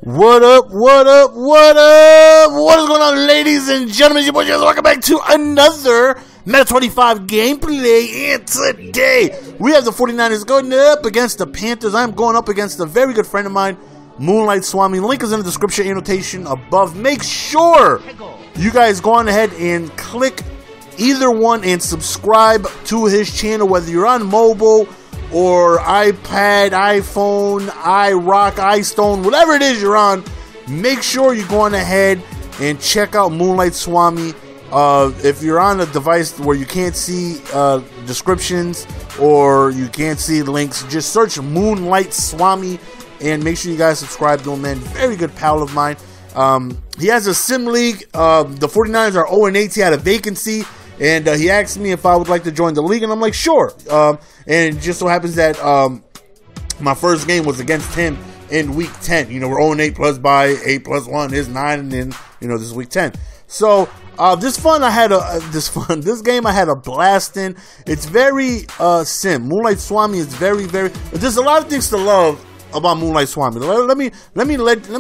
What up, what up, what up? What is going on, ladies and gentlemen? Your boy, welcome back to another Madden 25 gameplay. And today, we have the 49ers going up against the Panthers. I'm going up against a very good friend of mine, Moonlight Swami. Link is in the description annotation above. Make sure you guys go on ahead and click either one and subscribe to his channel, whether you're on mobile or iPad, iPhone, iRock, iStone, whatever it is you're on. Make sure you go on ahead and check out Moonlight Swami. If you're on a device where you can't see descriptions or you can't see links, just search Moonlight Swami and make sure you guys subscribe to him, man. Very good pal of mine. He has a sim league. The 49ers are 0-8. He had a vacancy, and he asked me if I would like to join the league, and I'm like, sure. And it just so happens that my first game was against him in week 10. You know, we're 0-8 plus by 8 plus 1 is 9, and then, you know, this is week 10. So this game I had a blast in. It's very sim. Moonlight Swami is very, there's a lot of things to love about Moonlight Swami. Let me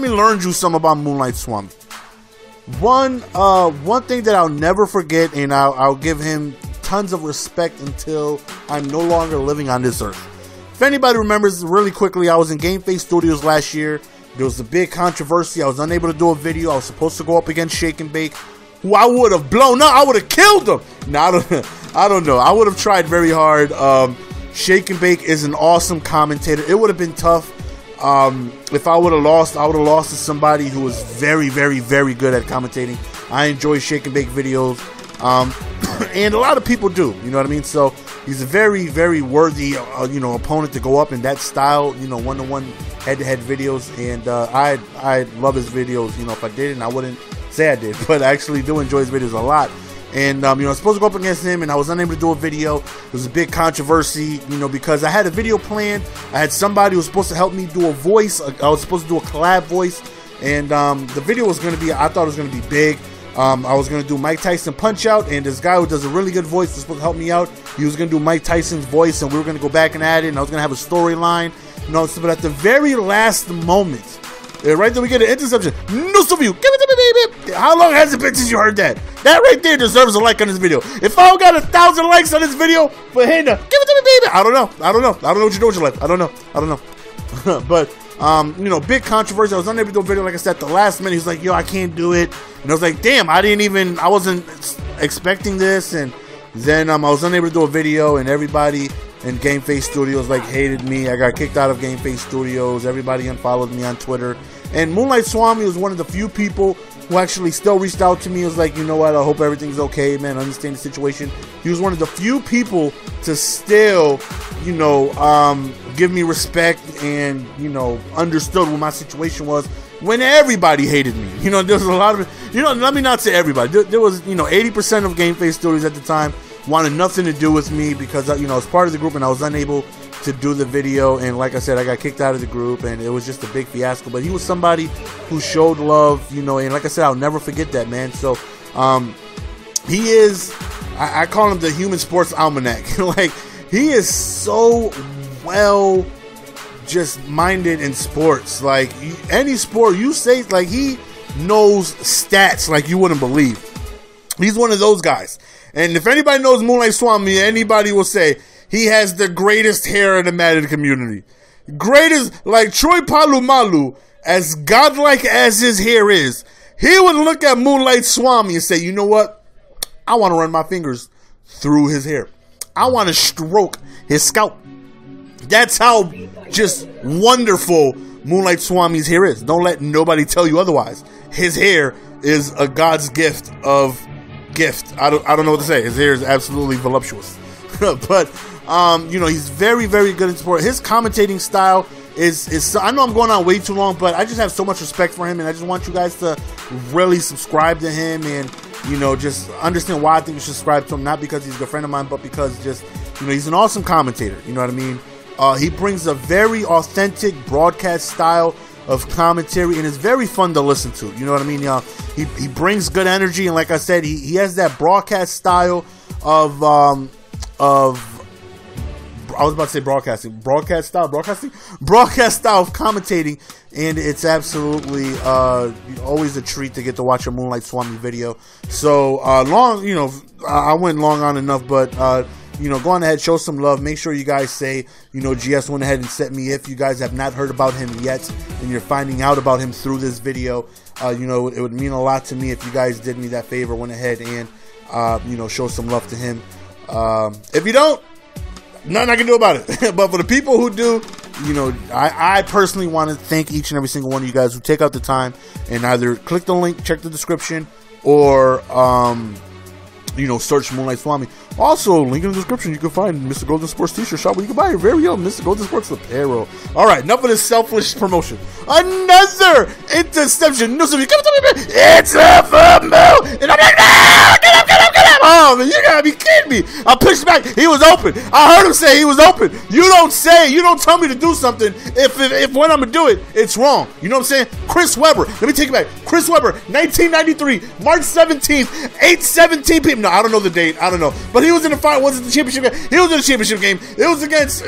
learn you some about Moonlight Swami. One thing that I'll never forget, and I'll give him tons of respect until I'm no longer living on this earth. If anybody remembers, really quickly, I was in Game Face Studios last year. There was a big controversy. I was unable to do a video. I was supposed to go up against Shake and Bake, who I would have blown up. I would have killed him. No, I don't know. I would have tried very hard. Shake and Bake is an awesome commentator. It would have been tough. If I would have lost, I would have lost to somebody who was very good at commentating. I enjoy Shake and Bake videos, and a lot of people do, you know what I mean? So he's a very worthy, you know, opponent to go up in that style, you know, one-to-one, head-to-head videos, and I love his videos. You know, if I didn't, I wouldn't say I did, but I actually do enjoy his videos a lot. And, you know, I was supposed to go up against him, and I was unable to do a video. It was a big controversy, you know, because I had a video planned. I had somebody who was supposed to help me do a voice. I was supposed to do a collab voice. And the video was going to be, I thought it was going to be big. I was going to do Mike Tyson Punch-Out, and this guy who does a really good voice was supposed to help me out. He was going to do Mike Tyson's voice, and we were going to go back and add it, and I was going to have a storyline. You know, but at the very last moment, right there we get an interception. No, some of you, give it to me, baby. How long has it been since you heard that? That right there deserves a like on this video. If I don't got 1,000 likes on this video for him to give it to me, baby, I don't know. I don't know what you do with your life. I don't know. But you know, big controversy. I was unable to do a video, like I said, at the last minute. He was like, yo, I can't do it. And I was like, damn, I wasn't expecting this. And then I was unable to do a video, and everybody in Game Face Studios like hated me. I got kicked out of Game Face Studios. Everybody unfollowed me on Twitter. And Moonlight Swami was one of the few people who actually still reached out to me. He was like, you know what, I hope everything's okay, man. I understand the situation. He was one of the few people to still, you know, give me respect and, you know, understood what my situation was when everybody hated me. You know, there was a lot of, you know, let me not say everybody. There was, you know, 80% of Game Face Studios at the time wanted nothing to do with me because, you know, I was part of the group and I was unable to do the video, and like I said, I got kicked out of the group, and it was just a big fiasco. But he was somebody who showed love, you know, and like I said, I'll never forget that, man. So he is, I call him the human sports almanac. Like, he is so well just minded in sports. Like, any sport you say, like, he knows stats like you wouldn't believe. He's one of those guys. And if anybody knows Moonlight Swami, anybody will say he has the greatest hair in the Madden community. Greatest, like Troy Polamalu, as godlike as his hair is, he would look at Moonlight Swami and say, you know what? I want to run my fingers through his hair. I want to stroke his scalp. That's how just wonderful Moonlight Swami's hair is. Don't let nobody tell you otherwise. His hair is a God's gift of gift. I don't know what to say. His hair is absolutely voluptuous. But you know, he's very good in sport. His commentating style is I know I'm going on way too long, but I just have so much respect for him, and I just want you guys to really subscribe to him, and, you know, just understand why I think you should subscribe to him. Not because he's a good friend of mine, but because just, you know, he's an awesome commentator. You know what I mean? He brings a very authentic broadcast style of commentary, and it's very fun to listen to. You know what I mean, y'all? He brings good energy, and like I said, he has that broadcast style of I was about to say broadcasting of commentating, and it's absolutely always a treat to get to watch a Moonlight Swami video. So long, you know, I went long on enough, but you know, go on ahead, show some love. Make sure you guys say, you know, GS went ahead and sent me. If you guys have not heard about him yet and you're finding out about him through this video, you know, it would mean a lot to me if you guys did me that favor, went ahead and you know, show some love to him. If you don't, nothing I can do about it. But for the people who do, you know, I personally want to thank each and every single one of you guys who take out the time and either click the link, check the description, or you know, search Moonlight Swami. Also, link in the description, you can find Mr. Golden Sports t-shirt shop where you can buy your very own Mr. Golden Sports apparel. Alright, enough of this selfish promotion. Another interception. No, so you come to me, it's a fumble! And I'm like, no! Get up! Oh, man, you gotta be kidding me. I pushed back. He was open. I heard him say he was open. You don't tell me to do something if when I'm gonna do it, it's wrong. You know what I'm saying? Chris Webber. Let me take it back. Chris Webber, 1993, March 17th, 8:17 p.m. No, I don't know the date. I don't know. But he was in the fight. Was it the championship game? He was in the championship game. It was against,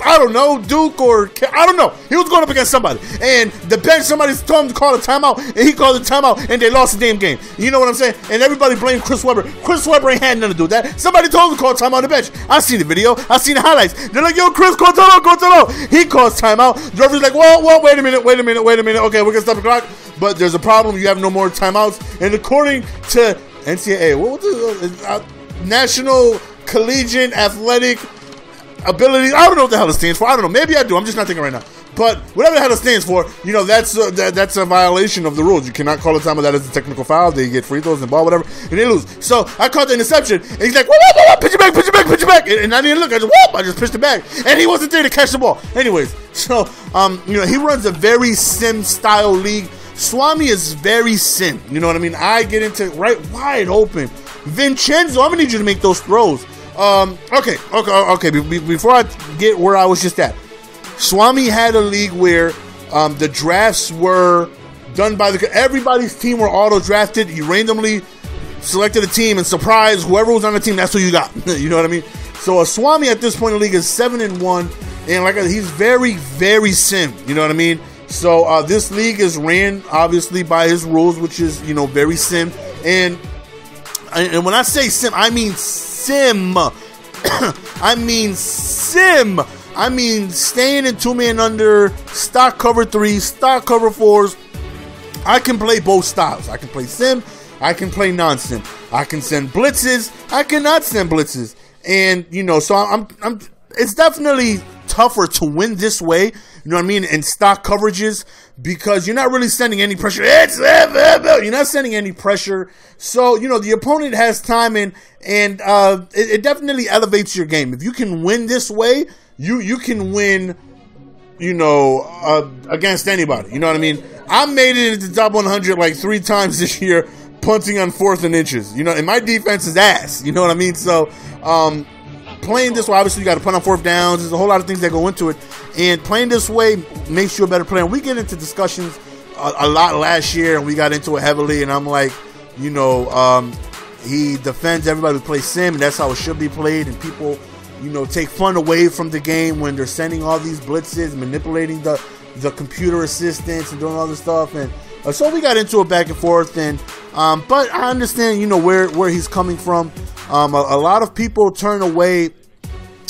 I don't know, Duke or, I don't know. He was going up against somebody. And the bench, somebody told him to call a timeout, and he called a timeout, and they lost the damn game. You know what I'm saying? And everybody blamed Chris Webber. Chris Webber ain't had nothing to do with that. Somebody told him to call timeout on the bench. I seen the video. I seen the highlights. They're like, yo, Chris, call timeout. He calls timeout. The referee's like, whoa, wait a minute. Okay, we're going to stop the clock. But there's a problem. You have no more timeouts. And according to NCAA, what was the National Collegiate Athletic Ability, I don't know what the hell it stands for. I don't know. Maybe I do. I'm just not thinking right now. But whatever the hell it stands for, you know, that's a violation of the rules. You cannot call a timeout. That is a technical foul. They get free throws and ball, whatever, and they lose. So I caught the interception, and he's like, whoa, pitch it back. And I didn't look. I just pitched it back. And he wasn't there to catch the ball. Anyways, so, you know, he runs a very sim-style league. Swami is very sim. You know what I mean? I get into right wide open. Vincenzo, I'm going to need you to make those throws. Okay. Before I get where I was just at, Swami had a league where the drafts were done by everybody's team were auto drafted. He randomly selected a team and surprise whoever was on the team, that's who you got. You know what I mean? So Swami at this point in the league is 7-1, and like he's very, very sim. You know what I mean? So this league is ran obviously by his rules, which is, you know, very sim. And when I say sim, I mean sim. I mean staying in 2-man under, stock cover 3, stock cover 4s. I can play both styles. I can play sim. I can play non-sim. I can send blitzes. I cannot send blitzes. And, you know, so I'm it's definitely tougher to win this way, you know what I mean, in stock coverages, because you're not really sending any pressure. You're not sending any pressure. So, you know, the opponent has time, and it definitely elevates your game. If you can win this way, you can win, you know, against anybody. You know what I mean? I made it into the top 100 like 3 times this year, punting on 4th and inches. You know, and my defense is ass. You know what I mean? So, playing this way, obviously you got to punt on 4th downs. There's a whole lot of things that go into it, and playing this way makes you a better player. And we get into discussions a lot last year, and we got into it heavily. And I'm like, you know, he defends everybody who plays sim, and that's how it should be played. And people, you know, take fun away from the game when they're sending all these blitzes, manipulating the computer assistants, and doing all this stuff. And so we got into it back and forth. And but I understand, you know, where he's coming from. A lot of people turn away,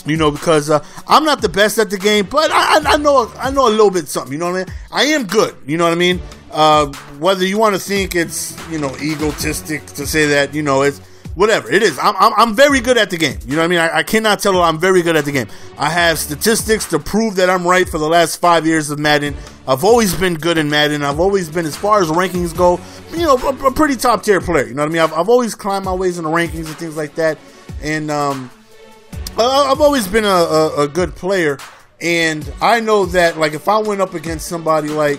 you know, because I'm not the best at the game, but I know a little bit something, you know what I mean? I am good, you know what I mean? Whether you want to think it's, you know, egotistic to say that, you know, it's whatever it is. I'm very good at the game, you know what I mean? I cannot tell her I'm very good at the game. I have statistics to prove that I'm right for the last 5 years of Madden. I've always been good in Madden. I've always been, as far as rankings go, you know, a pretty top tier player. You know what I mean? I've always climbed my ways in the rankings and things like that. And I've always been a good player. And I know that, like, if I went up against somebody like,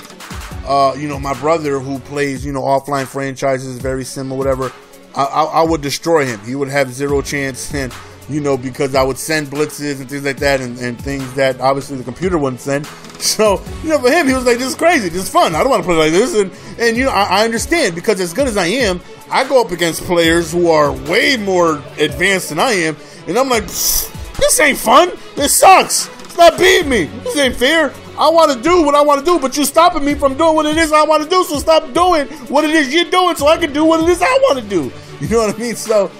you know, my brother who plays, you know, offline franchises, very similar, whatever, I would destroy him. He would have zero chance. And, you know, because I would send blitzes and things like that, and things that obviously the computer wouldn't send. So, you know, for him, he was like, this is crazy, this is fun, I don't want to play like this. And you know, I understand, because as good as I am, I go up against players who are way more advanced than I am, and I'm like, This ain't fun. This sucks. Stop beating me. This ain't fair. I want to do what I want to do, but you're stopping me from doing what it is I want to do. So stop doing what it is you're doing, so I can do what it is I want to do. You know what I mean? So,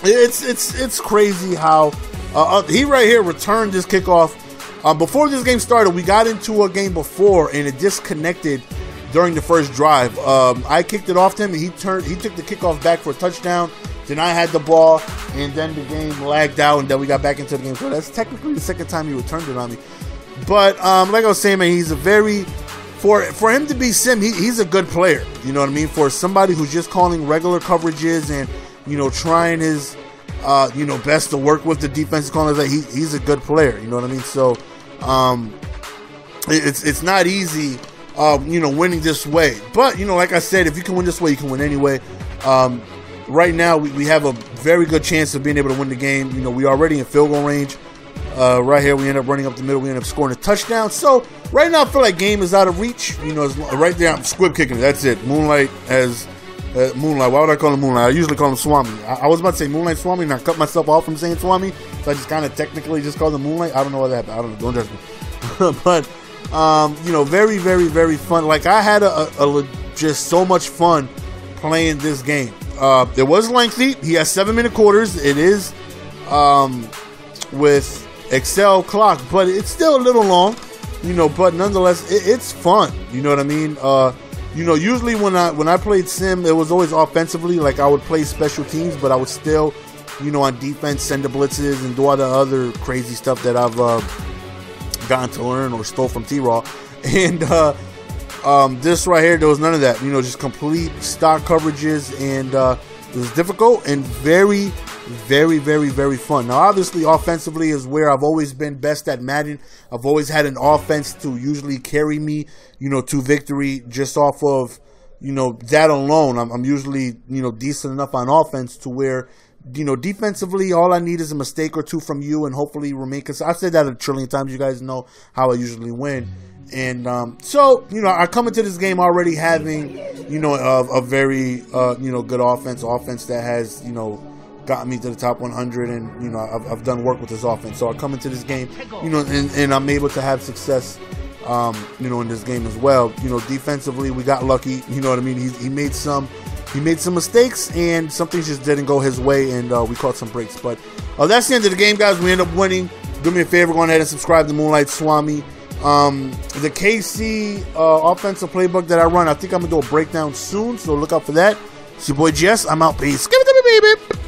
it's crazy how he right here returned this kickoff. Before this game started, we got into a game before, and it disconnected during the first drive. I kicked it off to him, and he took the kickoff back for a touchdown. Then I had the ball, and then the game lagged out, and then we got back into the game. So that's technically the second time he returned it on me. But like I was saying, man, he's a very for him to be Sim, he's a good player. You know what I mean? For somebody who's just calling regular coverages and trying his best to work with the defensive callers, he's a good player. You know what I mean? So it's not easy, winning this way. But like I said, if you can win this way, you can win anyway. Right now, we have a very good chance of being able to win the game. We already in field goal range. Right here, we end up running up the middle. We end up scoring a touchdown. So right now, I feel like game is out of reach. It's right there. I'm squib kicking it. That's it. Moonlight as Moonlight. Why would I call him Moonlight? I usually call him Swami. I was about to say Moonlight Swami, and I cut myself off from saying Swami. So I just kind of technically just called him Moonlight. I don't know what that happened. I don't know. Don't judge me. But very, very, very fun. Like I had just so much fun playing this game. It was lengthy. He has 7-minute quarters. It is with Excel clock, but it's still a little long, but nonetheless, it's fun. You know what I mean? Usually when I played Sim, it was always offensively. Like I would play special teams, but I would still, on defense, send the blitzes and do all the other crazy stuff that I've gotten to learn or stole from T-Raw. And this right here, there was none of that. Just complete stock coverages, and it was difficult and very, very, very, very fun. Now, obviously, offensively is where I've always been best at Madden. I've always had an offense to usually carry me, to victory just off of, that alone. I'm usually, decent enough on offense to where, defensively, all I need is a mistake or two from you and hopefully remain. Because I've said that a trillion times. You guys know how I usually win. And so, I come into this game already having, a very, good offense that has, got me to the top 100, and I've done work with this offense. So I come into this game, and I'm able to have success, in this game as well. Defensively, we got lucky. You know what I mean? He made some mistakes, and some things just didn't go his way, and we caught some breaks. But that's the end of the game, guys. We end up winning. Do me a favor, go ahead and subscribe to Moonlight Swami. The KC offensive playbook that I run, I think I'm gonna do a breakdown soon, so look out for that. It's your boy Jess. I'm out. Peace. Give it to me, baby.